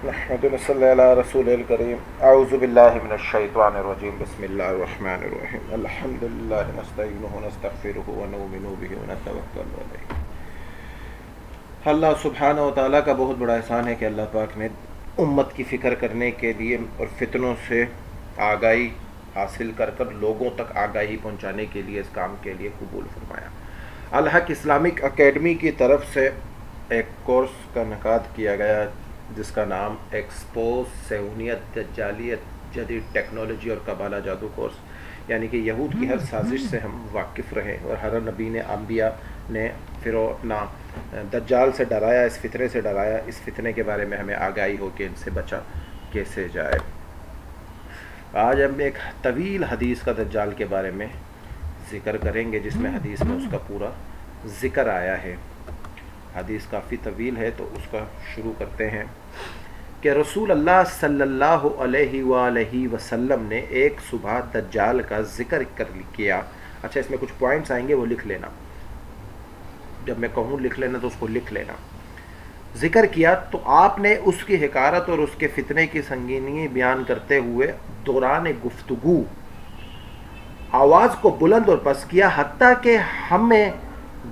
نحمد صلی اللہ رسول الکریم اعوذ باللہ من الشیطان الرجیم بسم اللہ الرحمن الرحیم الحمد للہ نستعینہ ونستغفرہ ونؤمن بہ ونتوکل علیہ۔ اللہ سبحانہ و تعالیٰ کا بہت بڑا احسان ہے کہ اللہ پاک نے امت کی فکر کرنے کے لیے اور فتنوں سے آگاہی حاصل کر لوگوں تک آگاہی پہنچانے کے لیے اس کام کے لیے قبول فرمایا۔ الحق اسلامک اکیڈمی کی طرف سے ایک کورس کا انعقاد کیا گیا جس کا نام ایکسپوز صہیونیت، دجالیت، جدید ٹیکنالوجی اور قبالہ جادو کورس، یعنی کہ یہود کی ہر سازش سے ہم واقف رہیں اور ہر نبی نے انبیاء نے فرعون دجال سے ڈرایا، اس فتنے سے ڈرایا، اس فتنے کے بارے میں ہمیں آگاہی ہو کہ ان سے بچا کیسے جائے۔ آج ہم ایک طویل حدیث کا دجال کے بارے میں ذکر کریں گے جس میں حدیث میں اس کا پورا ذکر آیا ہے۔ حدیث کافی طویل ہے تو اس کا شروع کرتے ہیں کہ رسول اللہ صلی اللہ علیہ وآلہ وسلم نے ایک صبح دجال کا ذکر کیا۔ اچھا، اس میں کچھ پوائنٹس آئیں گے، وہ لکھ لینا، جب میں کہوں لکھ لینا تو اس کو لکھ لینا۔ ذکر کیا تو آپ نے اس کی حقارت اور اس کے فتنے کی سنگینی بیان کرتے ہوئے دوران گفتگو آواز کو بلند اور پست کیا، حتیٰ کہ ہمیں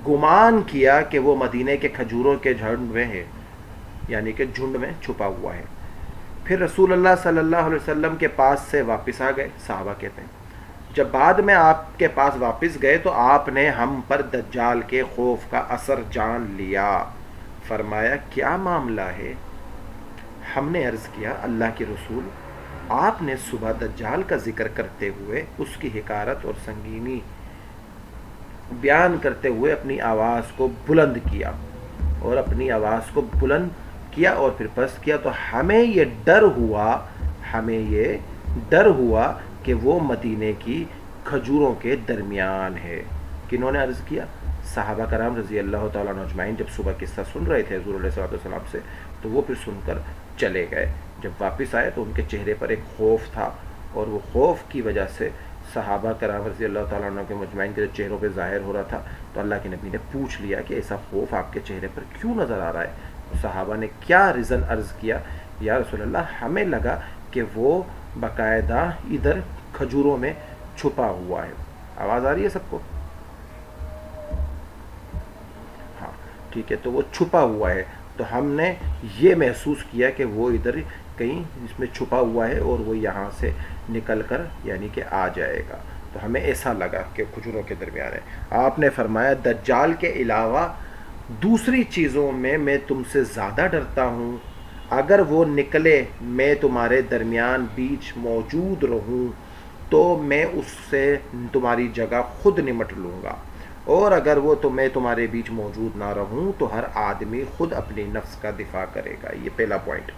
گمان کیا کہ وہ مدینے کے کھجوروں کے جھنڈ میں ہے، یعنی کہ جھنڈ میں چھپا ہوا ہے۔ پھر رسول اللہ صلی اللہ علیہ وسلم کے پاس سے واپس آ گئے، صحابہ کہتے ہیں، جب بعد میں آپ کے پاس واپس گئے تو آپ نے ہم پر دجال کے خوف کا اثر جان لیا۔ فرمایا کیا معاملہ ہے؟ ہم نے عرض کیا اللہ کے رسول، آپ نے صبح دجال کا ذکر کرتے ہوئے اس کی حقارت اور سنگینی بیان کرتے ہوئے اپنی آواز کو بلند کیا اور پھر پست کیا، تو ہمیں یہ ڈر ہوا کہ وہ مدینے کی کھجوروں کے درمیان ہے۔ کنہوں نے عرض کیا؟ صحابہ کرام رضی اللہ تعالیٰ عنہ اجمعین جب صبح قصہ سن رہے تھے حضور علیہ السلام سے تو وہ پھر سن کر چلے گئے۔ جب واپس آئے تو ان کے چہرے پر ایک خوف تھا، اور وہ خوف کی وجہ سے صحابہ کرام رضی اللہ تعالیٰ عنہ کے مجمعین کے چہروں پہ ظاہر ہو رہا تھا، تو اللہ کے نبی نے پوچھ لیا کہ ایسا خوف آپ کے چہرے پر کیوں نظر آ رہا ہے؟ صحابہ نے کیا ریزن عرض کیا؟ یا رسول اللہ، ہمیں لگا کہ وہ باقاعدہ ادھر کھجوروں میں چھپا ہوا ہے۔ آواز آ رہی ہے سب کو؟ ہاں ٹھیک ہے، تو وہ چھپا ہوا ہے، تو ہم نے یہ محسوس کیا کہ وہ ادھر کہیں اس میں چھپا ہوا ہے اور وہ یہاں سے نکل کر یعنی کہ آ جائے گا، تو ہمیں ایسا لگا کہ کھجوروں کے درمیان ہے۔ آپ نے فرمایا دجال کے علاوہ دوسری چیزوں میں تم سے زیادہ ڈرتا ہوں، اگر وہ نکلے میں تمہارے درمیان بیچ موجود رہوں تو میں اس سے تمہاری جگہ خود نمٹ لوں گا، اور اگر وہ میں تمہارے بیچ موجود نہ رہوں تو ہر آدمی خود اپنی نفس کا دفاع کرے گا۔ یہ پہلا پوائنٹ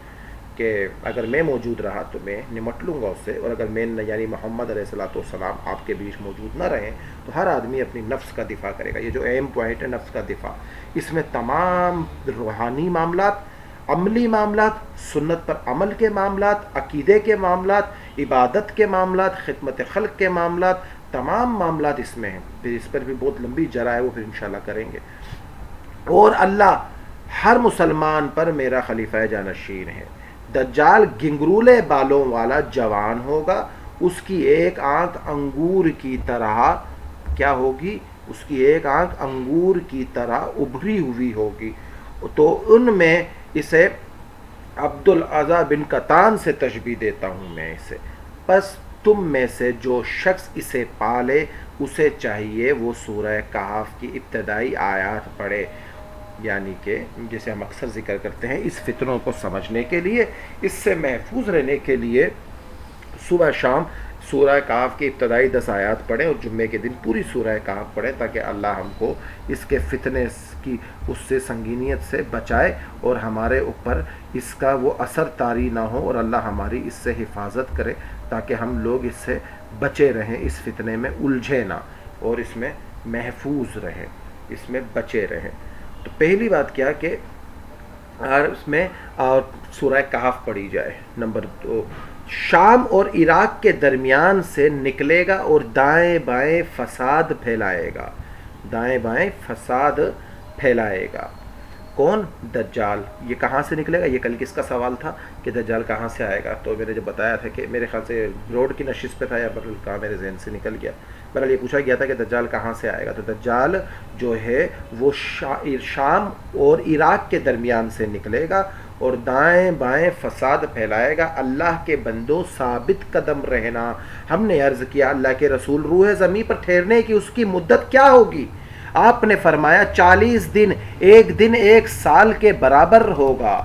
کہ اگر میں موجود رہا تو میں نمٹ لوں گا اس سے، اور اگر میں یعنی محمد علیہ الصلوۃ والسلام آپ کے بیچ موجود نہ رہیں تو ہر آدمی اپنی نفس کا دفاع کرے گا۔ یہ جو اہم پوائنٹ ہے نفس کا دفاع، اس میں تمام روحانی معاملات، عملی معاملات، سنت پر عمل کے معاملات، عقیدے کے معاملات، عبادت کے معاملات، خدمت خلق کے معاملات، تمام معاملات اس میں ہیں۔ پھر اس پر بھی بہت لمبی جرا ہے، وہ پھر انشاءاللہ کریں گے۔ اور اللہ ہر مسلمان پر میرا خلیفہ جانشین ہے۔ دجال گنگرولے بالوں والا جوان ہوگا، اس کی ایک آنکھ انگور کی طرح کیا ہوگی؟ اس کی ایک آنکھ انگور کی طرح ابھری ہوئی ہوگی، تو ان میں اسے عبد الاعضیٰ بن قطان سے تشبیہ دیتا ہوں میں اسے۔ پس تم میں سے جو شخص اسے پالے اسے چاہیے وہ سورہ کہف کی ابتدائی آیات پڑھے، یعنی کہ جسے ہم اکثر ذکر کرتے ہیں اس فتنوں کو سمجھنے کے لیے، اس سے محفوظ رہنے کے لیے صبح شام سورہ کہف کی ابتدائی 10 آیات پڑھیں، اور جمعے کے دن پوری سورہ کہف پڑھیں، تاکہ اللہ ہم کو اس کے فتنے کی اس سے سنگینیت سے بچائے اور ہمارے اوپر اس کا وہ اثر طاری نہ ہو، اور اللہ ہماری اس سے حفاظت کرے تاکہ ہم لوگ اس سے بچے رہیں، اس فتنے میں الجھے نہ اور اس میں محفوظ رہیں، اس میں بچے رہیں۔ تو پہلی بات کیا کہ اس میں سورہ کہف پڑھی جائے۔ نمبر 2، شام اور عراق کے درمیان سے نکلے گا اور دائیں بائیں فساد پھیلائے گا، کون؟ دجال. یہ کہاں سے نکلے گا؟ یہ کل کس کا سوال تھا کہ دجال کہاں سے آئے گا. تو میں نے جو بتایا تھا کہ میرے خیال سے روڈ کی نشست پہ تھا یا برل کہاں میرے ذہن سے نکل گیا. برحال یہ پوچھا گیا تھا کہ دجال کہاں سے آئے گا. تو دجال جو ہے وہ شام اور عراق کے درمیان سے نکلے گا اور دائیں بائیں فساد پھیلائے گا. اللہ کے بندو ثابت قدم رہنا. ہم نے عرض کیا اللہ کے رسول روح زمین پر ٹھہرنے کی اس کی مدت کیا ہوگی؟ آپ نے فرمایا 40 دن. ایک دن ایک سال کے برابر ہوگا.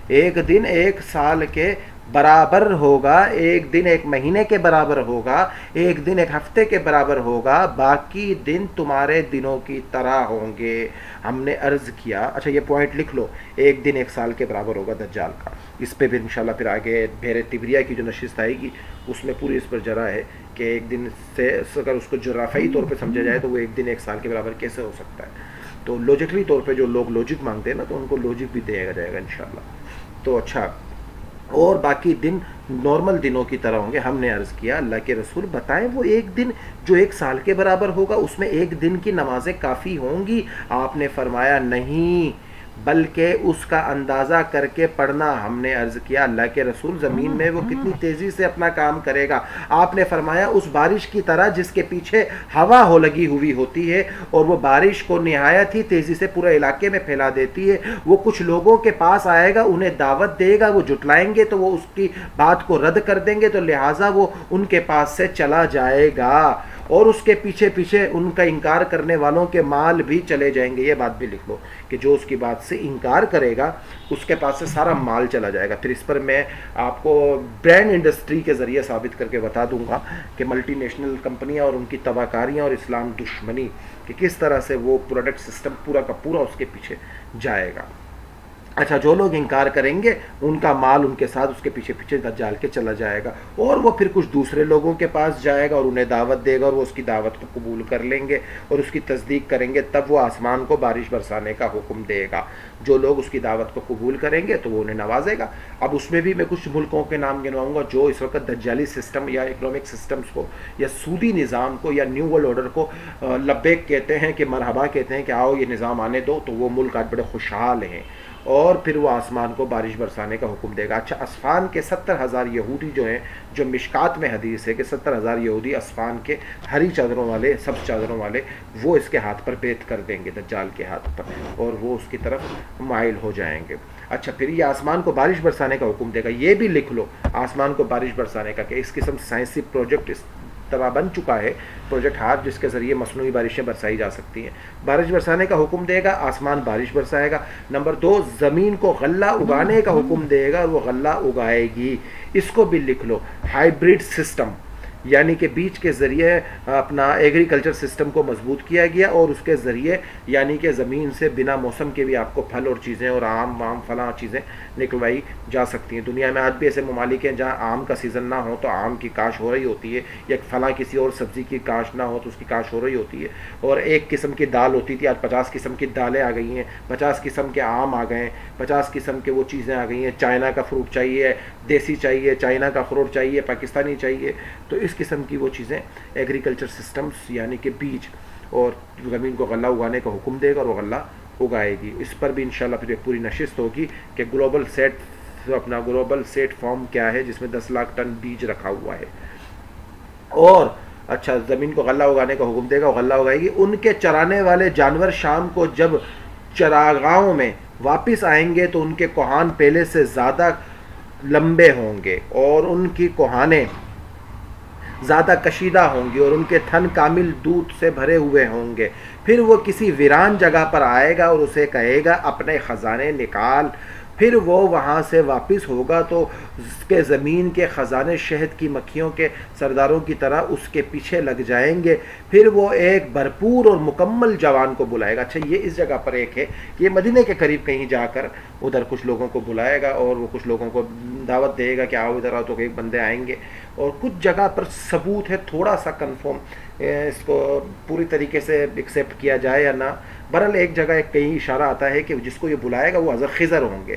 ایک دن ایک سال کے برابر ہوگا. ایک دن ایک مہینے کے برابر ہوگا. ایک دن ایک ہفتے کے برابر ہوگا. باقی دن تمہارے دنوں کی طرح ہوں گے. ہم نے عرض کیا اچھا یہ پوائنٹ لکھ لو، ایک دن ایک سال کے برابر ہوگا دجال کا. اس پہ پھر انشاءاللہ پھر آگے بحر تبریہ کی جو نشست آئے گی اس میں پوری اس پر جرا ہے کہ ایک دن سے اگر اس کو جغرافیائی طور پہ سمجھا جائے تو وہ ایک دن ایک سال کے برابر کیسے ہو سکتا ہے. تو لوجکلی طور پہ جو لوگ لوجک مانگتے ہیں نا تو ان کو لوجک بھی دیا جائے گا انشاءاللہ. تو اچھا اور باقی دن نارمل دنوں کی طرح ہوں گے. ہم نے عرض کیا اللہ کے رسول بتائیں وہ ایک دن جو ایک سال کے برابر ہوگا اس میں ایک دن کی نمازیں کافی ہوں گی؟ آپ نے فرمایا نہیں بلکہ اس کا اندازہ کر کے پڑھنا. ہم نے عرض کیا اللہ کے رسول زمین میں وہ کتنی تیزی سے اپنا کام کرے گا؟ آپ نے فرمایا اس بارش کی طرح جس کے پیچھے ہوا ہو لگی ہوئی ہوتی ہے اور وہ بارش کو نہایت ہی تیزی سے پورے علاقے میں پھیلا دیتی ہے. وہ کچھ لوگوں کے پاس آئے گا، انہیں دعوت دے گا، وہ جھٹلائیں گے تو وہ اس کی بات کو رد کر دیں گے تو لہٰذا وہ ان کے پاس سے چلا جائے گا اور اس کے پیچھے پیچھے ان کا انکار کرنے والوں کے مال بھی چلے جائیں گے. یہ بات بھی لکھ لو کہ جو اس کی بات سے انکار کرے گا اس کے پاس سے سارا مال چلا جائے گا. پھر اس پر میں آپ کو برانڈ انڈسٹری کے ذریعے ثابت کر کے بتا دوں گا کہ ملٹی نیشنل کمپنیاں اور ان کی تباکاریاں اور اسلام دشمنی کہ کس طرح سے وہ پروڈکٹ سسٹم پورا کا پورا اس کے پیچھے جائے گا. اچھا جو لوگ انکار کریں گے ان کا مال ان کے ساتھ اس کے پیچھے پیچھے دجال کے چلا جائے گا اور وہ پھر کچھ دوسرے لوگوں کے پاس جائے گا اور انہیں دعوت دے گا اور وہ اس کی دعوت کو قبول کر لیں گے اور اس کی تصدیق کریں گے. تب وہ آسمان کو بارش برسانے کا حکم دے گا. جو لوگ اس کی دعوت کو قبول کریں گے تو وہ انہیں نوازے گا. اب اس میں بھی میں کچھ ملکوں کے نام گنواؤں گا جو اس وقت دجالی سسٹم یا اکنامک سسٹمز کو یا سودی نظام کو یا نیو ورلڈ آرڈر کو لبیک کہتے ہیں کہ مرحبا کہتے ہیں کہ آؤ یہ نظام آنے دو. تو وہ ملک آج بڑے خوشحال ہیں اور پھر وہ آسمان کو بارش برسانے کا حکم دے گا. اچھا اصفہان کے 70,000 یہودی جو ہیں جو مشکات میں حدیث ہے کہ 70,000 یہودی اصفہان کے ہری چادروں والے سبز چادروں والے وہ اس کے ہاتھ پر بیت کر دیں گے دجال کے ہاتھ پر اور وہ اس کی طرف مائل ہو جائیں گے. اچھا پھر یہ آسمان کو بارش برسانے کا حکم دے گا. یہ بھی لکھ لو آسمان کو بارش برسانے کا کہ اس قسم سائنسی پروجیکٹ اس طرح بن چکا ہے پروجیکٹ ہاتھ جس کے ذریعے مصنوعی بارشیں برسائی جا سکتی ہیں. بارش برسانے کا حکم دے گا، آسمان بارش برسائے گا. نمبر 2 زمین کو غلہ اگانے کا حکم دے گا اور وہ غلہ اگائے گی. اس کو بھی لکھ لو ہائیبرڈ سسٹم یعنی کہ بیج کے ذریعے اپنا ایگریکلچر سسٹم کو مضبوط کیا گیا اور اس کے ذریعے یعنی کہ زمین سے بنا موسم کے بھی آپ کو پھل اور چیزیں اور آم وام فلاں چیزیں نکلوائی جا سکتی ہیں. دنیا میں آج بھی ایسے ممالک ہیں جہاں آم کا سیزن نہ ہو تو آم کی کاشت ہو رہی ہوتی ہے یا فلاں کسی اور سبزی کی کاشت نہ ہو تو اس کی کاشت ہو رہی ہوتی ہے. اور ایک قسم کی دال ہوتی تھی آج 50 قسم کی دالیں آ گئی ہیں، 50 قسم کے آم آ گئے ہیں، 50 قسم کے وہ چیزیں آ گئی ہیں. چائنا کا فروٹ چاہیے، دیسی چاہیے، چائنا کا اخروٹ چاہیے، پاکستانی چاہیے. تو اس قسم کی وہ چیزیں ایگریکلچر سسٹمز یعنی کہ بیج اور زمین کو غلہ اگانے کا حکم دے گا اور وہ غلہ اگائے گی. اس پر بھی انشاءاللہ پھر ایک پوری نشست ہوگی کہ گلوبل سیٹ فارم کیا ہے جس میں 10 لاکھ ٹن بیج رکھا ہوا ہے. اور اچھا زمین کو غلہ اگانے کا حکم دے گا اور غلہ اگائے گی. ان کے چرانے والے جانور شام کو جب چراگاہوں میں واپس آئیں گے تو ان کے کوہان پہلے سے زیادہ لمبے ہوں گے اور ان کی کوہانیں زیادہ کشیدہ ہوں گی اور ان کے تھن کامل دودھ سے بھرے ہوئے ہوں گے. پھر وہ کسی ویران جگہ پر آئے گا اور اسے کہے گا اپنے خزانے نکال. پھر وہ وہاں سے واپس ہوگا تو اس کے زمین کے خزانے شہد کی مکھیوں کے سرداروں کی طرح اس کے پیچھے لگ جائیں گے. پھر وہ ایک بھرپور اور مکمل جوان کو بلائے گا. اچھا یہ اس جگہ پر ایک ہے کہ یہ مدینے کے قریب کہیں جا کر ادھر کچھ لوگوں کو بلائے گا اور وہ کچھ لوگوں کو دعوت دے گا کہ آؤ ادھر آؤ تو ایک بندے آئیں گے. اور کچھ جگہ پر ثبوت ہے تھوڑا سا کنفرم اس کو پوری طریقے سے ایکسیپٹ کیا جائے یا نہ. برحال ایک جگہ ایک کہیں اشارہ آتا ہے کہ جس کو یہ بلائے گا وہ حضرت خضر ہوں گے.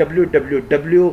WWW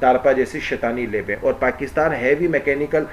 ڈارپا جیسی شیطانی لیبیں. اور پاکستان ہیوی میکینیکل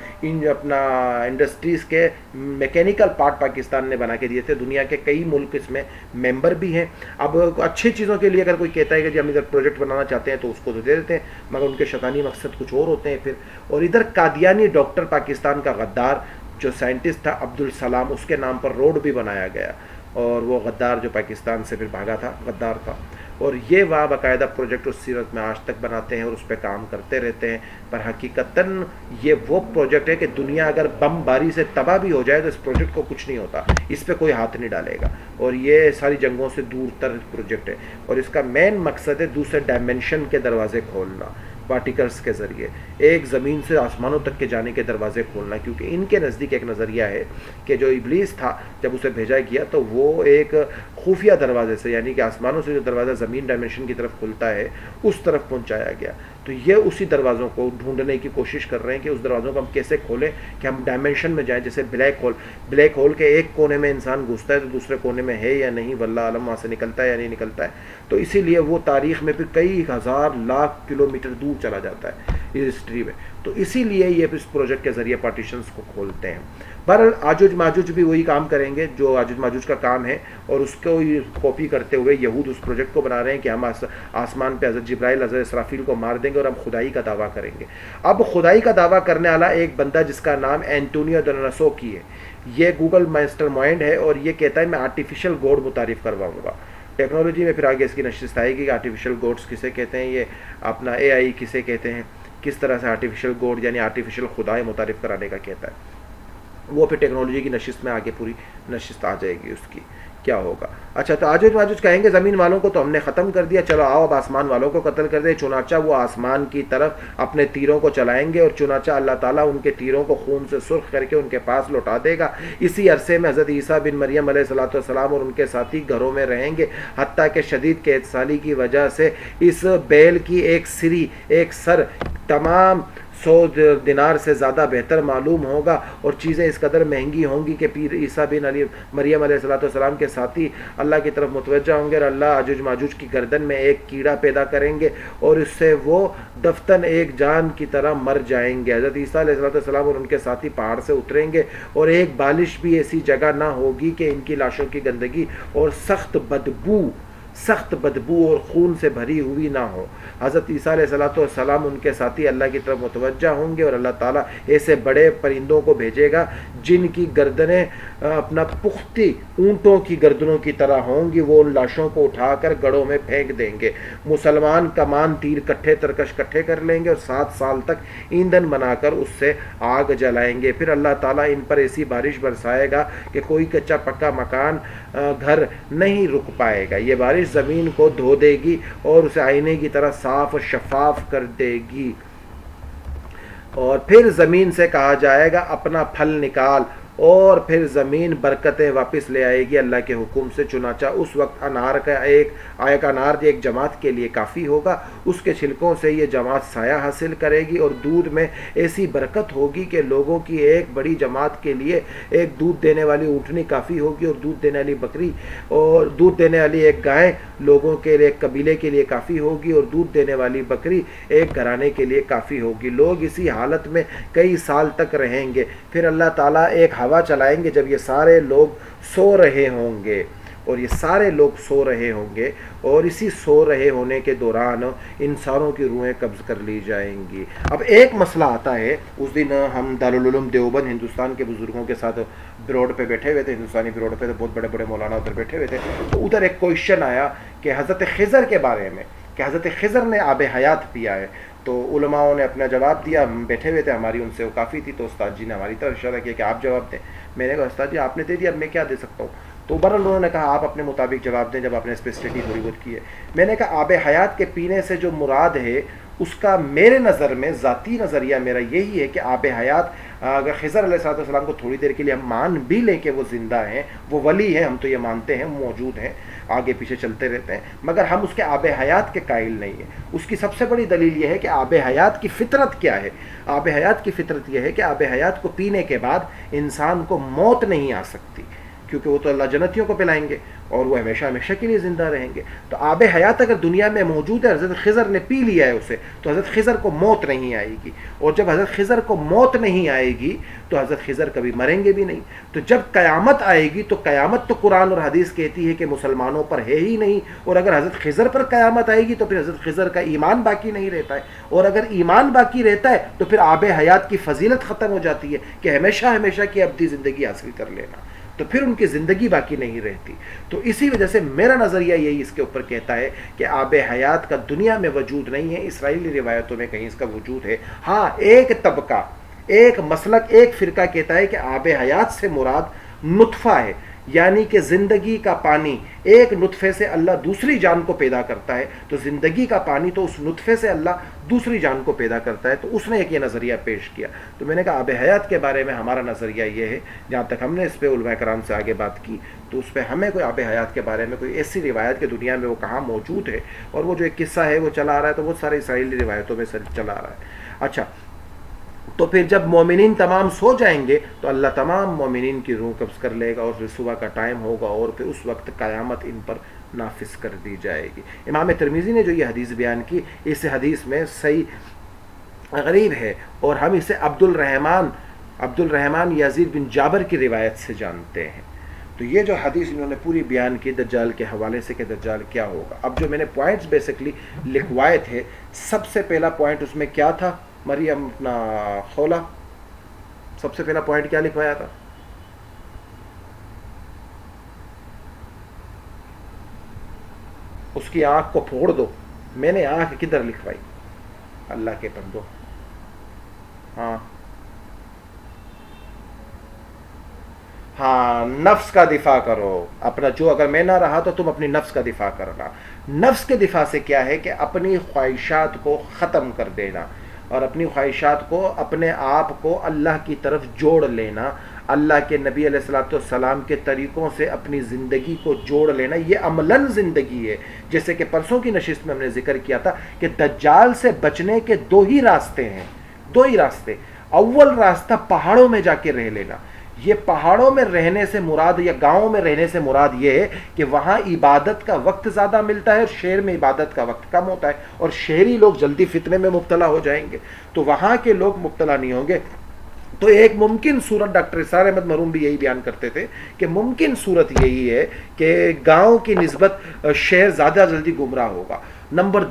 اپنا انڈسٹریز کے میکینیکل پارٹ پاکستان نے بنا کے دیے تھے. دنیا کے کئی ملک اس میں ممبر بھی ہیں. اب اچھی چیزوں کے لیے اگر کوئی کہتا ہے کہ جی ہم ادھر پروجیکٹ بنانا چاہتے ہیں تو اس کو تو دے دیتے ہیں, مگر ان کے شیطانی مقصد کچھ اور ہوتے ہیں پھر. اور ادھر قادیانی ڈاکٹر پاکستان کا غدار جو سائنٹسٹ تھا عبدالسلام, اس کے نام پر روڈ بھی بنایا گیا, اور وہ غدار جو پاکستان سے پھر بھاگا تھا غدار تھا. اور یہ وہاں باقاعدہ پروجیکٹ اس سیرت میں آج تک بناتے ہیں اور اس پہ کام کرتے رہتے ہیں. پر حقیقتاً یہ وہ پروجیکٹ ہے کہ دنیا اگر بم باری سے تباہ بھی ہو جائے تو اس پروجیکٹ کو کچھ نہیں ہوتا, اس پہ کوئی ہاتھ نہیں ڈالے گا. اور یہ ساری جنگوں سے دور تر پروجیکٹ ہے, اور اس کا مین مقصد ہے دوسرے ڈائمنشن کے دروازے کھولنا پارٹیکلز کے ذریعے, ایک زمین سے آسمانوں تک کے جانے کے دروازے کھولنا. کیونکہ ان کے نزدیک ایک نظریہ ہے کہ جو ابلیس تھا جب اسے بھیجا گیا تو وہ ایک خفیہ دروازے سے, یعنی کہ آسمانوں سے جو دروازہ زمین ڈائمنشن کی طرف کھلتا ہے اس طرف پہنچایا گیا. تو یہ اسی دروازوں کو ڈھونڈنے کی کوشش کر رہے ہیں کہ اس دروازوں کو ہم کیسے کھولیں کہ ہم ڈائمنشن میں جائیں. جیسے بلیک ہول کے ایک کونے میں انسان گھستا ہے تو دوسرے کونے میں ہے یا نہیں, واللہ عالم وہاں سے نکلتا ہے یا نہیں نکلتا ہے. تو اسی لیے وہ تاریخ میں پھر کئی ہزار لاکھ کلومیٹر دور چلا جاتا ہے ہسٹری میں. تو اسی لیے یہ اس پروجیکٹ کے ذریعے پارٹیشنز کو کھولتے ہیں. بہرحال آجوج ماجوج بھی وہی کام کریں گے جو آجوج ماجوج کا کام ہے, اور اس کو کاپی کرتے ہوئے یہود اس پروجیکٹ کو بنا رہے ہیں کہ ہم آسمان پہ حضرت جبرائیل حضرت اسرافیل کو مار دیں گے اور ہم خدائی کا دعویٰ کریں گے. اب خدائی کا دعویٰ کرنے والا ایک بندہ جس کا نام اینٹونیو دوناسو کی ہے, یہ گوگل ماسٹر مائنڈ ہے, اور یہ کہتا ہے میں آرٹیفیشل گوڈ متعارف کرواؤں گا. ٹیکنالوجی میں پھر آگے اس کی نشست آئے گی کہ آرٹیفیشل گوڈس کسے کہتے ہیں, یہ اپنا اے آئی کسے کہتے ہیں, کس طرح سے آرٹیفیشل گوڈ یعنی آرٹیفیشل خدائے متعارف کرانے کا کہتا ہے. وہ پھر ٹیکنالوجی کی نشست میں آگے پوری نشست آ جائے گی اس کی کیا ہوگا. اچھا تو آجوج ماجوج کہیں گے زمین والوں کو تو ہم نے ختم کر دیا, چلو آؤ اب آسمان والوں کو قتل کر دیں. چنانچہ وہ آسمان کی طرف اپنے تیروں کو چلائیں گے, اور چنانچہ اللہ تعالیٰ ان کے تیروں کو خون سے سرخ کر کے ان کے پاس لوٹا دے گا. اسی عرصے میں حضرت عیسیٰ بن مریم علیہ الصلوۃ والسلام اور ان کے ساتھی گھروں میں رہیں گے, حتیٰ کہ شدید قحط سالی کی وجہ سے اس بیل کی ایک سر تمام 100 دینار سے زیادہ بہتر معلوم ہوگا, اور چیزیں اس قدر مہنگی ہوں گی کہ پیر عیسیٰ بن مریم علیہ السلام کے ساتھی اللہ کی طرف متوجہ ہوں گے, اور اللہ آجوج ماجوج کی گردن میں ایک کیڑا پیدا کریں گے, اور اس سے وہ دفتن ایک جان کی طرح مر جائیں گے. حضرت عیسیٰ علیہ السلام اور ان کے ساتھی پہاڑ سے اتریں گے, اور ایک بالش بھی ایسی جگہ نہ ہوگی کہ ان کی لاشوں کی گندگی اور سخت بدبو اور خون سے بھری ہوئی نہ ہو. حضرت عیسیٰ علیہ السلام ان کے ساتھی اللہ کی طرف متوجہ ہوں گے, اور اللہ تعالیٰ ایسے بڑے پرندوں کو بھیجے گا جن کی گردنیں اپنا پختی اونٹوں کی گردنوں کی طرح ہوں گی. وہ ان لاشوں کو اٹھا کر گڑھوں میں پھینک دیں گے. مسلمان کمان تیر ترکش کٹھے کر لیں گے, اور 7 سال تک ایندھن بنا کر اس سے آگ جلائیں گے. پھر اللہ تعالیٰ ان پر ایسی بارش برسائے گا کہ کوئی کچا پکا مکان گھر نہیں رک پائے گا. یہ بارش زمین کو دھو دے گی اور اسے آئینے کی طرح صاف و شفاف کر دے گی. اور پھر زمین سے کہا جائے گا اپنا پھل نکال, اور پھر زمین برکتیں واپس لے آئے گی اللہ کے حکم سے. چنانچہ اس وقت انار ایک جماعت کے لیے کافی ہوگا. اس کے چھلکوں سے یہ جماعت سایہ حاصل کرے گی, اور دودھ میں ایسی برکت ہوگی کہ لوگوں کی ایک بڑی جماعت کے لیے ایک دودھ دینے والی اونٹنی کافی ہوگی, اور دودھ دینے والی بکری اور دودھ دینے والی ایک گائے لوگوں کے لیے ایک قبیلے کے لیے کافی ہوگی, اور دودھ دینے والی بکری ایک گھرانے کے لیے کافی ہوگی. لوگ اسی حالت میں کئی سال تک رہیں گے. پھر اللہ تعالیٰ ایک ہوا چلائیں گے جب یہ سارے لوگ سو رہے ہوں گے, اور اسی سو رہے ہونے کے دوران انسانوں کی روحیں قبض کر لی جائیں گی. اب ایک مسئلہ آتا ہے. اس دن ہم دارالعلوم دیوبند ہندوستان کے بزرگوں کے ساتھ بروڈ پہ بیٹھے ہوئے تھے, ہندوستانی بروڈ پہ, تو بہت بڑے بڑے مولانا ادھر بیٹھے ہوئے تھے. تو ادھر ایک کویشچن آیا کہ حضرت خضر کے بارے میں, کہ حضرت خضر نے آب حیات پیا ہے. تو علماءوں نے اپنا جواب دیا. ہم بیٹھے ہوئے تھے, ہماری ان سے وہ کافی تھی, تو استاد جی نے ہماری طرف اشارہ کیا کہ آپ جواب دیں. میں نے کہا استاد جی آپ نے دے دیا, اب میں کیا دے سکتا ہوں. تو بہرحال انہوں نے کہا آپ اپنے مطابق جواب دیں جب آپ نے اس پہ اسٹڈی تھوڑی بہت کی ہے. میں نے کہا آب حیات کے پینے سے جو مراد ہے اس کا میرے نظر میں ذاتی نظریہ میرا یہی ہے کہ آب حیات اگر خضر علیہ السلام کو تھوڑی دیر کے لیے ہم مان بھی لیں کہ وہ زندہ ہیں, وہ ولی ہیں, ہم تو یہ مانتے ہیں, موجود ہیں, آگے پیچھے چلتے رہتے ہیں, مگر ہم اس کے آب حیات کے قائل نہیں ہیں. اس کی سب سے بڑی دلیل یہ ہے کہ آب حیات کی فطرت کیا ہے. آب حیات کی فطرت یہ ہے کہ آب حیات کو پینے کے بعد انسان کو موت نہیں آ سکتی. کیونکہ وہ تو اللہ جنتیوں کو پلائیں گے اور وہ ہمیشہ ہمیشہ کے لیے زندہ رہیں گے. تو آب حیات اگر دنیا میں موجود ہے، حضرت خضر نے پی لیا ہے اسے، تو حضرت خضر کو موت نہیں آئے گی. اور جب حضرت خضر کو موت نہیں آئے گی تو حضرت خضر کبھی مریں گے بھی نہیں. تو جب قیامت آئے گی تو قیامت تو قرآن اور حدیث کہتی ہے کہ مسلمانوں پر ہے ہی نہیں، اور اگر حضرت خضر پر قیامت آئے گی تو پھر حضرت خضر کا ایمان باقی نہیں رہتا ہے، اور اگر ایمان باقی رہتا ہے تو پھر آب حیات کی فضیلت ختم ہو جاتی ہے کہ ہمیشہ ہمیشہ کی ابدی زندگی حاصل کر لینا، تو پھر ان کی زندگی باقی نہیں رہتی. تو اسی وجہ سے میرا نظریہ یہی اس کے اوپر کہتا ہے کہ آب حیات کا دنیا میں وجود نہیں ہے. اسرائیلی روایتوں میں کہیں اس کا وجود ہے. ہاں، ایک طبقہ، ایک مسلک، ایک فرقہ کہتا ہے کہ آب حیات سے مراد نطفہ ہے، یعنی کہ زندگی کا پانی. ایک نطفے سے اللہ دوسری جان کو پیدا کرتا ہے، تو زندگی کا پانی تو اس نطفے سے اللہ دوسری جان کو پیدا کرتا ہے. تو اس نے ایک یہ نظریہ پیش کیا. تو میں نے کہا آب حیات کے بارے میں ہمارا نظریہ یہ ہے، جہاں تک ہم نے اس پہ علماء کرام سے آگے بات کی تو اس پہ ہمیں کوئی آب حیات کے بارے میں کوئی ایسی روایت کہ دنیا میں وہ کہاں موجود ہے، اور وہ جو ایک قصہ ہے وہ چلا آ رہا ہے تو وہ سارے اسرائیلی روایتوں میں سے چلا آ رہا ہے. اچھا، تو پھر جب مومنین تمام سو جائیں گے تو اللہ تمام مومنین کی روح قبض کر لے گا، اور پھر صبح کا ٹائم ہوگا، اور پھر اس وقت قیامت ان پر نافذ کر دی جائے گی. امام ترمذی نے جو یہ حدیث بیان کی، اس حدیث میں صحیح غریب ہے، اور ہم اسے عبد الرحمن یزید بن جابر کی روایت سے جانتے ہیں. تو یہ جو حدیث انہوں نے پوری بیان کی دجال کے حوالے سے کہ دجال کیا ہوگا. اب جو میں نے پوائنٹس بیسکلی لکھوائے تھے، سب سے پہلا پوائنٹ اس میں کیا تھا؟ مریم اپنا خولا، سب سے پہلا پوائنٹ کیا لکھوایا تھا؟ اس کی آنکھ کو پھوڑ دو. میں نے آنکھ کدھر لکھوائی؟ اللہ کے بندو، ہاں نفس کا دفاع کرو اپنا. جو اگر میں نہ رہا تو تم اپنی نفس کا دفاع کرنا. نفس کے دفاع سے کیا ہے کہ اپنی خواہشات کو ختم کر دینا، اور اپنی خواہشات کو، اپنے آپ کو اللہ کی طرف جوڑ لینا، اللہ کے نبی علیہ الصلوۃ والسلام کے طریقوں سے اپنی زندگی کو جوڑ لینا. یہ عملاً زندگی ہے. جیسے کہ پرسوں کی نشست میں ہم نے ذکر کیا تھا کہ دجال سے بچنے کے دو ہی راستے ہیں. اول راستہ پہاڑوں میں جا کے رہ لینا. یہ پہاڑوں میں رہنے سے مراد یا گاؤں میں رہنے سے مراد یہ ہے کہ وہاں عبادت کا وقت زیادہ ملتا ہے اور شہر میں عبادت کا وقت کم ہوتا ہے، اور شہری لوگ جلدی فتنے میں مبتلا ہو جائیں گے، تو وہاں کے لوگ مبتلا نہیں ہوں گے. تو ایک ممکن صورت، ڈاکٹر اسرار احمد مرحوم بھی یہی بیان کرتے تھے کہ ممکن صورت یہی ہے کہ گاؤں کی نسبت شہر زیادہ جلدی گمراہ ہوگا. نمبر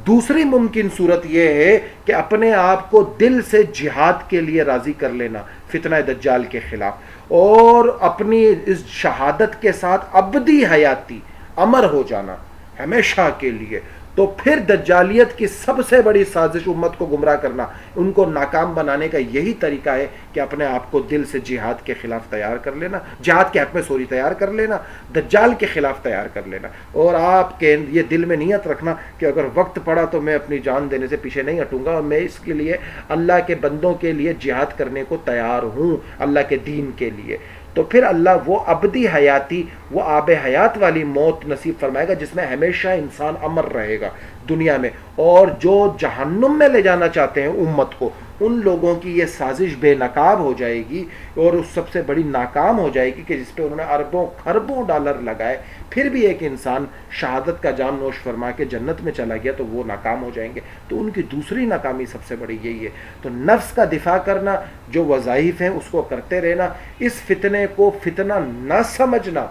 دوسری ممکن صورت یہ ہے کہ اپنے آپ کو دل سے جہاد کے لیے راضی کر لینا فتنہ دجال کے خلاف، اور اپنی اس شہادت کے ساتھ ابدی حیاتی امر ہو جانا ہمیشہ کے لیے. تو پھر دجالیت کی سب سے بڑی سازش امت کو گمراہ کرنا، ان کو ناکام بنانے کا یہی طریقہ ہے کہ اپنے آپ کو دل سے جہاد کے خلاف تیار کر لینا، جہاد کے حق میں تیار کر لینا، دجال کے خلاف تیار کر لینا. اور آپ کے یہ دل میں نیت رکھنا کہ اگر وقت پڑا تو میں اپنی جان دینے سے پیچھے نہیں ہٹوں گا، اور میں اس کے لیے اللہ کے بندوں کے لیے جہاد کرنے کو تیار ہوں، اللہ کے دین کے لیے. تو پھر اللہ وہ ابدی حیاتی، وہ آب حیات والی موت نصیب فرمائے گا جس میں ہمیشہ انسان امر رہے گا دنیا میں. اور جو جہنم میں لے جانا چاہتے ہیں امت کو، ان لوگوں کی یہ سازش بے نقاب ہو جائے گی، اور اس سب سے بڑی ناکام ہو جائے گی کہ جس پہ انہوں نے اربوں خربوں ڈالر لگائے، پھر بھی ایک انسان شہادت کا جام نوش فرما کے جنت میں چلا گیا تو وہ ناکام ہو جائیں گے. تو ان کی دوسری ناکامی سب سے بڑی یہی ہے. تو نفس کا دفاع کرنا، جو وظائف ہیں اس کو کرتے رہنا، اس فتنے کو فتنہ نہ سمجھنا،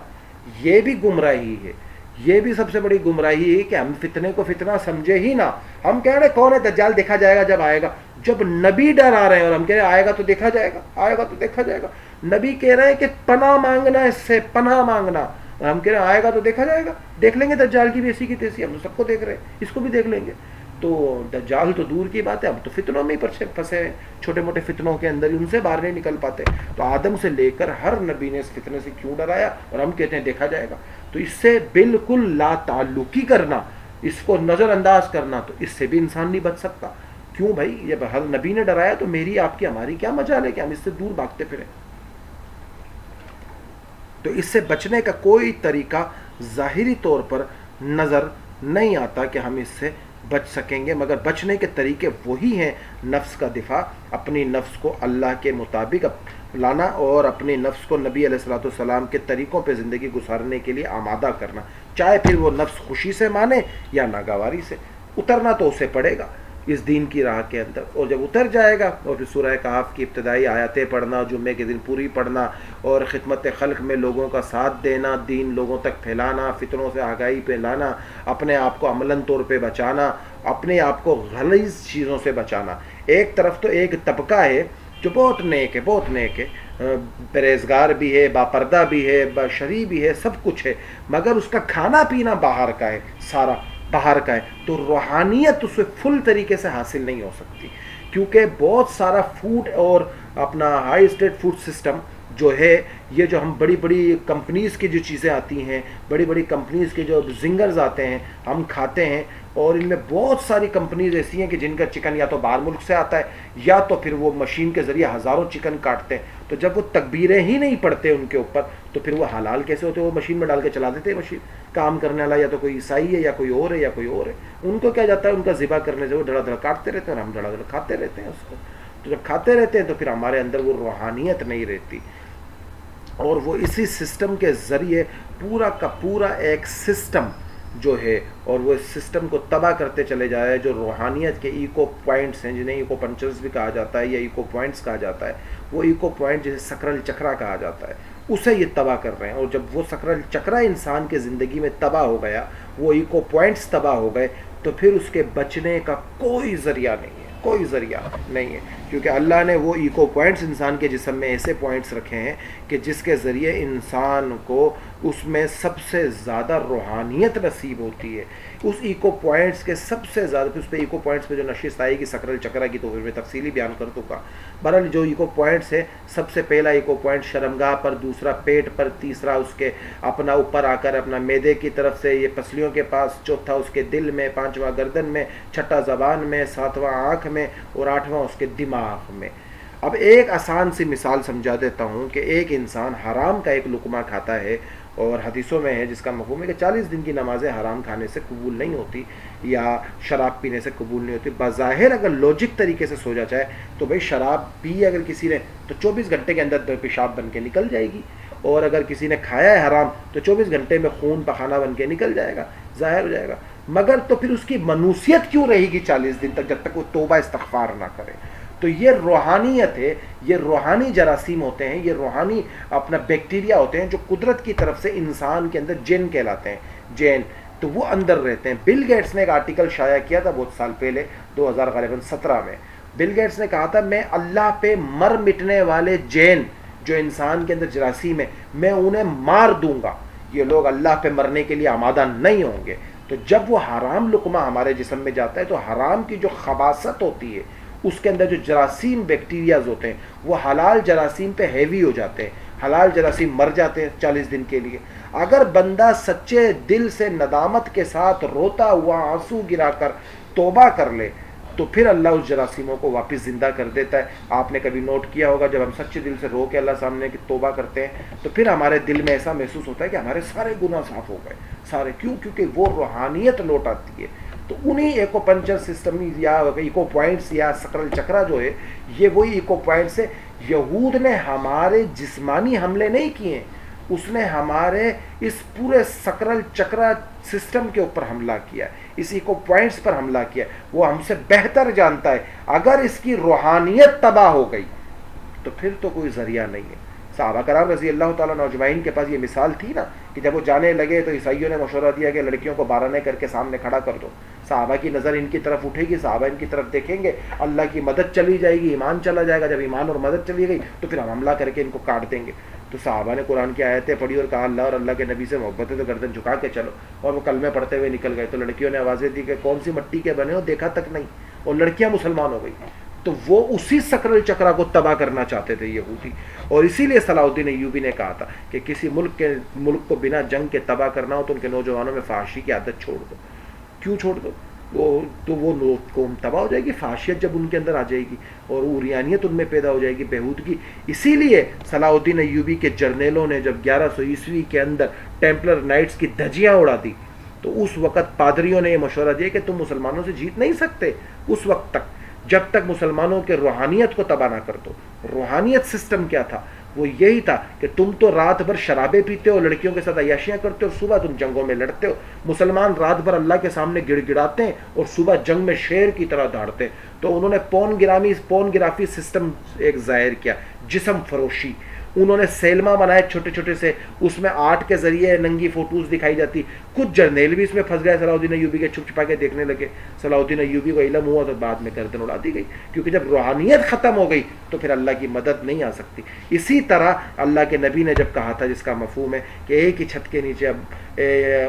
یہ بھی گمراہی ہے. یہ بھی سب سے بڑی گمراہی ہے کہ ہم فتنے کو فتنہ سمجھے ہی نہ. ہم کہہ رہے کون ہے دجال؟ دیکھا جائے گا جب آئے گا. جب نبی ڈرا رہے ہیں اور ہم کہہ رہے ہیں آئے گا تو دیکھا جائے گا، آئے گا تو دیکھا جائے گا. نبی کہہ رہے ہیں کہ پناہ مانگنا، اس سے پناہ مانگنا، اور ہم کہہ رہے ہیں آئے گا تو دیکھا جائے گا. دیکھ لیں گے دجال کی بھی ایسی کی تیسی، ہم تو سب کو دیکھ رہے ہیں، اس کو بھی دیکھ لیں گے. تو دجال تو دور کی بات ہے، ہم تو فتنوں میں ہی پھنسے ہیں، چھوٹے موٹے فتنوں کے اندر، ان سے باہر نہیں نکل پاتے. تو آدم سے لے کر ہر نبی نے اس فتنے سے کیوں ڈرایا، اور ہم کہتے ہیں دیکھا جائے گا. تو اس سے بالکل لا تعلقی کرنا، اس کو نظر انداز کرنا، تو اس سے بھی انسان نہیں بچ سکتا. کیوں بھائی؟ یہ ہر نبی نے ڈرایا تو میری آپ کی ہماری کیا مجال ہے کہ ہم اس سے دور بھاگتے پھریں؟ تو اس سے بچنے کا کوئی طریقہ ظاہری طور پر نظر نہیں آتا کہ ہم اس سے بچ سکیں گے، مگر بچنے کے طریقے وہی ہیں، نفس کا دفاع، اپنی نفس کو اللہ کے مطابق لانا اور اپنے نفس کو نبی علیہ الصلوۃ والسلام کے طریقوں پہ زندگی گزارنے کے لیے آمادہ کرنا، چاہے پھر وہ نفس خوشی سے مانے یا ناگواری سے، اترنا تو اسے پڑے گا اس دین کی راہ کے اندر، اور جب اتر جائے گا اور پھر سورہ کہف کی ابتدائی آیاتیں پڑھنا، جمعے کے دن پوری پڑھنا اور خدمت خلق میں لوگوں کا ساتھ دینا، دین لوگوں تک پھیلانا، فتنوں سے آگاہی پہ لانا، اپنے آپ کو عملاً طور پہ بچانا، اپنے آپ کو غلیظ چیزوں سے بچانا۔ ایک طرف تو ایک طبقہ ہے جو بہت نیک ہے، بہت نیک ہے، پرہیزگار بھی ہے، باپردہ بھی ہے، بشری بھی ہے، سب کچھ ہے، مگر اس کا کھانا پینا باہر کا ہے، سارا باہر کا ہے، تو روحانیت اسے فل طریقے سے حاصل نہیں ہو سکتی، کیونکہ بہت سارا فوڈ اور اپنا ہائی اسٹیٹ فوڈ سسٹم جو ہے، یہ جو ہم بڑی بڑی کمپنیز کی جو چیزیں آتی ہیں، بڑی بڑی کمپنیز کے جو زنگرز آتے ہیں ہم کھاتے ہیں، اور ان میں بہت ساری کمپنیز ایسی ہیں کہ جن کا چکن یا تو باہر ملک سے آتا ہے یا تو پھر وہ مشین کے ذریعے ہزاروں چکن کاٹتے ہیں، تو جب وہ تکبیریں ہی نہیں پڑتے ان کے اوپر تو پھر وہ حلال کیسے ہوتے؟ وہ مشین میں ڈال کے چلا دیتے ہیں، مشین کام کرنے والا یا تو کوئی عیسائی ہے یا کوئی اور ہے یا کوئی اور ہے، ان کو کیا جاتا ہے، ان کا ذبح کرنے سے وہ دھڑا دھڑا کاٹتے رہتے ہیں اور ہم دھڑا دھڑا کھاتے رہتے ہیں اس کو، تو جب کھاتے رہتے ہیں تو پھر ہمارے اندر وہ روحانیت نہیں رہتی، اور وہ اسی سسٹم کے ذریعے پورا کا پورا ایک سسٹم جو ہے، اور وہ اس سسٹم کو تباہ کرتے چلے جائے، جو روحانیت کے ایکو پوائنٹس ہیں، جنہیں ایکو پنچرز بھی کہا جاتا ہے یا ایکو پوائنٹس کہا جاتا ہے، وہ ایکو پوائنٹ جسے سکرل چکرا کہا جاتا ہے، اسے یہ تباہ کر رہے ہیں، اور جب وہ سکرل چکرا انسان کے زندگی میں تباہ ہو گیا، وہ ایکو پوائنٹس تباہ ہو گئے، تو پھر اس کے بچنے کا کوئی ذریعہ نہیں ہے، کوئی ذریعہ نہیں ہے، کیونکہ اللہ نے وہ ایکو پوائنٹس انسان کے جسم میں ایسے پوائنٹس رکھے ہیں کہ جس کے ذریعے انسان کو اس میں سب سے زیادہ روحانیت نصیب ہوتی ہے، اس ایکو پوائنٹس کے سب سے زیادہ، پھر اس پہ ایکو پوائنٹس پہ جو نشست آئے گی سکرل چکرا کی تو پھر میں تفصیلی بیان کر دوں گا۔ بہرحال جو ایکو پوائنٹس ہے، سب سے پہلا ایکو پوائنٹ شرمگاہ پر، دوسرا پیٹ پر، تیسرا اس کے اپنا اوپر آ کر اپنا میدے کی طرف سے یہ پسلیوں کے پاس، چوتھا اس کے دل میں، پانچواں گردن میں، چھٹا زبان میں، ساتواں آنکھ میں، اور آٹھواں اس کے دماغ میں۔ اب ایک آسان سی مثال سمجھا دیتا ہوں کہ ایک انسان حرام کا ایک لقمہ کھاتا ہے، اور حدیثوں میں ہے جس کا مفہوم ہے کہ 40 دن کی نمازیں حرام کھانے سے قبول نہیں ہوتی یا شراب پینے سے قبول نہیں ہوتی۔ بظاہر اگر لوجک طریقے سے سوچا جائے تو بھئی شراب پی اگر کسی نے تو 24 گھنٹے کے اندر پیشاب بن کے نکل جائے گی، اور اگر کسی نے کھایا ہے حرام تو 24 گھنٹے میں خون پخانہ بن کے نکل جائے گا، ظاہر ہو جائے گا، مگر تو پھر اس کی منوسیت کیوں رہے گی 40 دن تک جب تک وہ توبہ استغفار نہ کرے؟ تو یہ روحانیت ہے، یہ روحانی جراثیم ہوتے ہیں، یہ روحانی اپنا بیکٹیریا ہوتے ہیں جو قدرت کی طرف سے انسان کے اندر جین کہلاتے ہیں، جین، تو وہ اندر رہتے ہیں۔ بل گیٹس نے ایک آرٹیکل شائع کیا تھا بہت سال پہلے، 2017 میں، بل گیٹس نے کہا تھا میں اللہ پہ مر مٹنے والے جین جو انسان کے اندر جراثیم ہے، میں انہیں مار دوں گا، یہ لوگ اللہ پہ مرنے کے لیے آمادہ نہیں ہوں گے۔ تو جب وہ حرام لقمہ ہمارے جسم میں جاتا ہے تو حرام کی جو خباثت ہوتی ہے، اس کے اندر جو جراثیم بیکٹیریاز ہوتے ہیں، وہ حلال جراثیم پہ ہیوی ہو جاتے ہیں، حلال جراثیم مر جاتے ہیں 40 دن کے لیے۔ اگر بندہ سچے دل سے ندامت کے ساتھ روتا ہوا آنسو گرا کر توبہ کر لے تو پھر اللہ اس جراثیموں کو واپس زندہ کر دیتا ہے۔ آپ نے کبھی نوٹ کیا ہوگا جب ہم سچے دل سے رو کے اللہ سامنے کی توبہ کرتے ہیں تو پھر ہمارے دل میں ایسا محسوس ہوتا ہے کہ ہمارے سارے گناہ صاف ہو گئے، سارے، کیوں؟ کیونکہ وہ روحانیت لوٹ آتی ہے۔ تو انہی ایکو پنچر سسٹم یا ایکو پوائنٹس یا سکرل چکرا جو ہے، یہ وہی ایکو پوائنٹس ہے۔ یہود نے ہمارے جسمانی حملے نہیں کیے، اس نے ہمارے اس پورے سکرل چکرا سسٹم کے اوپر حملہ کیا، اس ایکو پوائنٹس پر حملہ کیا۔ وہ ہم سے بہتر جانتا ہے اگر اس کی روحانیت تباہ ہو گئی تو پھر تو کوئی ذریعہ نہیں ہے۔ صحابہ کرام رضی اللہ تعالیٰ نوجوان کے پاس یہ مثال تھی نا کہ جب وہ جانے لگے تو عیسائیوں نے مشورہ دیا کہ لڑکیوں کو بارہنے کر کے سامنے کھڑا کر دو، صحابہ کی نظر ان کی طرف اٹھے گی، صحابہ ان کی طرف دیکھیں گے، اللہ کی مدد چلی جائے گی، ایمان چلا جائے گا، جب ایمان اور مدد چلی گئی تو پھر ہم حملہ کر کے ان کو کاٹ دیں گے۔ تو صحابہ نے قرآن کی آیتیں پڑھی اور کہا اللہ اور اللہ کے نبی سے محبت ہے تو گردن جھکا کے چلو، اور وہ کلمے پڑھتے ہوئے نکل گئے۔ تو لڑکیوں نے آوازیں دی کہ کون سی مٹی کے بنے ہو، دیکھا تک نہیں، اور لڑکیاں مسلمان ہو گئی۔ تو وہ اسی سکرل چکرا کو تباہ کرنا چاہتے تھے یہودی، اور اسی لیے صلاح الدین ایوبی نے کہا تھا کہ کسی ملک کو بنا جنگ کے تباہ کرنا ہو تو ان کے نوجوانوں میں فحاشی کی عادت چھوڑ دو۔ کیوں چھوڑ دو؟ تو وہ قوم تباہ ہو جائے گی، فحاشیت جب ان کے اندر آ جائے گی اور عریانیت ان میں پیدا ہو جائے گی، بہودگی۔ اسی لیے صلاح الدین ایوبی کے جرنیلوں نے جب 1100 عیسوی کے اندر ٹیمپلر نائٹس کی دھجیاں اڑا دی تو اس وقت پادریوں نے یہ مشورہ دیا کہ تم مسلمانوں سے جیت نہیں سکتے اس وقت تک جب تک مسلمانوں کے روحانیت کو تباہ نہ کر دو۔ روحانیت سسٹم کیا تھا؟ وہ یہی تھا کہ تم تو رات بھر شرابیں پیتے ہو، لڑکیوں کے ساتھ عیاشیاں کرتے ہو، صبح تم جنگوں میں لڑتے ہو۔ مسلمان رات بھر اللہ کے سامنے گڑ گڑاتے ہیں اور صبح جنگ میں شیر کی طرح دوڑتے ہیں۔ تو انہوں نے پون گرافی سسٹم ایک ظاہر کیا، جسم فروشی۔ انہوں نے سینما بنائے چھوٹے چھوٹے سے، اس میں آرٹ کے ذریعے ننگی فوٹوز دکھائی جاتی۔ کچھ جرنیل بھی اس میں پھنس گئے، صلاح الدین ایوبی کے چھپ چھپا کے دیکھنے لگے۔ صلاح الدین ایوبی کو علم ہوا تو بعد میں گردن اڑا دی گئی، کیونکہ جب روحانیت ختم ہو گئی تو پھر اللہ کی مدد نہیں آ سکتی۔ اسی طرح اللہ کے نبی نے جب کہا تھا، جس کا مفہوم ہے کہ ایک ہی چھت کے نیچے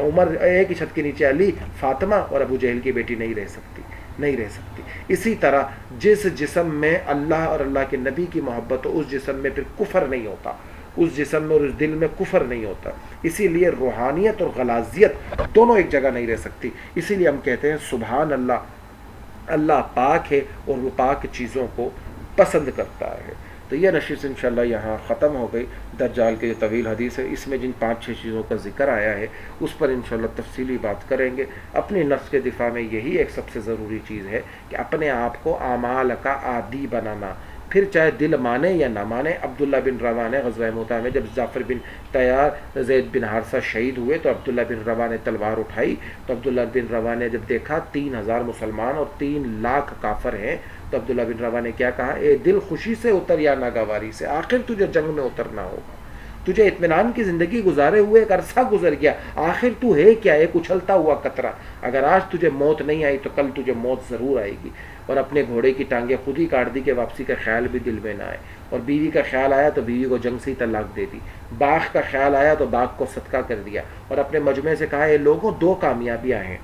عمر، ایک ہی چھت کے نیچے علی، فاطمہ اور ابو جہل کی بیٹی نہیں رہ سکتی، نہیں رہ سکتی۔ اسی طرح جس جسم میں اللہ اور اللہ کے نبی کی محبت ہو، اس جسم میں پھر کفر نہیں ہوتا، اس جسم میں اور اس دل میں کفر نہیں ہوتا۔ اسی لیے روحانیت اور غلاظیت دونوں ایک جگہ نہیں رہ سکتی۔ اسی لیے ہم کہتے ہیں سبحان اللہ، اللہ پاک ہے اور وہ پاک چیزوں کو پسند کرتا ہے۔ تو یہ نشست انشاءاللہ یہاں ختم ہو گئی۔ دجال کے جو طویل حدیث ہے، اس میں جن 5-6 چیزوں کا ذکر آیا ہے اس پر انشاءاللہ تفصیلی بات کریں گے۔ اپنی نفس کے دفاع میں یہی ایک سب سے ضروری چیز ہے کہ اپنے آپ کو اعمال کا عادی بنانا، پھر چاہے دل مانے یا نہ مانے۔ عبداللہ بن رواح نے غزوہ موطا میں جب جعفر بن تیار زید بن حارثہ شہید ہوئے تو عبداللہ بن رواح نے تلوار اٹھائی، تو عبداللہ بن رواح نے جب دیکھا 3000 مسلمان اور 3 لاکھ کافر ہیں، تو عبداللہ بن رواح نے کیا کہا؟ اے دل خوشی سے اتر یا ناگواری سے، آخر تجھے جنگ میں اترنا ہوگا۔ تجھے اطمینان کی زندگی گزارے ہوئے ایک عرصہ گزر گیا، آخر تو ہے کیا؟ ایک اچھلتا ہوا قطرہ۔ اگر آج تجھے موت نہیں آئی تو کل تجھے موت ضرور آئے گی۔ اور اپنے گھوڑے کی ٹانگیں خود ہی کاٹ دی کہ واپسی کا خیال بھی دل میں نہ آئے۔ اور بیوی کا خیال آیا تو بیوی کو جنگ سے ہی طلاق دے دی۔ باغ کا خیال آیا تو باغ کو صدقہ کر دیا، اور اپنے مجمع سے کہا، اے لوگوں 2 کامیابیاں ہیں،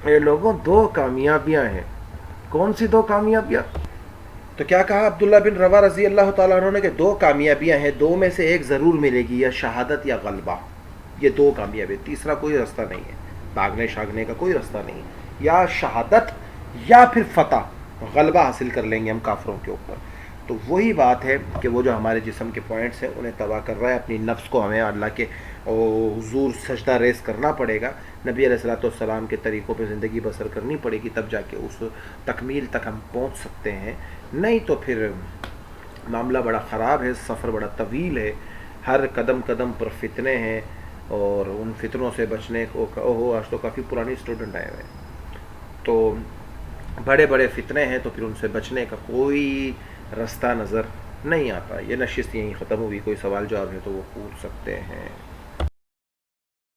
اے لوگوں 2 کامیابیاں ہیں۔ کون سی 2 کامیابیاں؟ تو کیا کہا عبداللہ بن رواح رضی اللہ تعالیٰ عنہ نے کہ 2 کامیابیاں ہیں، 2 میں سے ایک ضرور ملے گی، یا شہادت یا غلبہ۔ یہ 2 کامیابی، تیسرا کوئی رستہ نہیں ہے، بھاگنے شاگنے کا کوئی رستہ نہیں ہے۔ یا شہادت یا پھر فتح، غلبہ حاصل کر لیں گے ہم کافروں کے اوپر۔ تو وہی بات ہے کہ وہ جو ہمارے جسم کے پوائنٹس ہیں انہیں تباہ کر رہا ہے۔ اپنی نفس کو ہمیں اللہ کے حضور سجدہ ریز کرنا پڑے گا، نبی علیہ الصلوۃ والسلام کے طریقوں پہ زندگی بسر کرنی پڑے گی، تب جا کے اس تکمیل تک ہم پہنچ سکتے ہیں۔ نہیں تو پھر معاملہ بڑا خراب ہے، سفر بڑا طویل ہے، ہر قدم قدم پر فتنے ہیں، اور ان فتنوں سے بچنے کو آج تو کافی پرانی اسٹوڈنٹ آئے ہوئے ہیں، تو بڑے بڑے فتنے ہیں، تو پھر ان سے بچنے کا کوئی رستہ نظر نہیں آتا۔ یہ نشست یہیں ختم ہوئی، کوئی سوال جواب ہے تو وہ پوچھ سکتے ہیں۔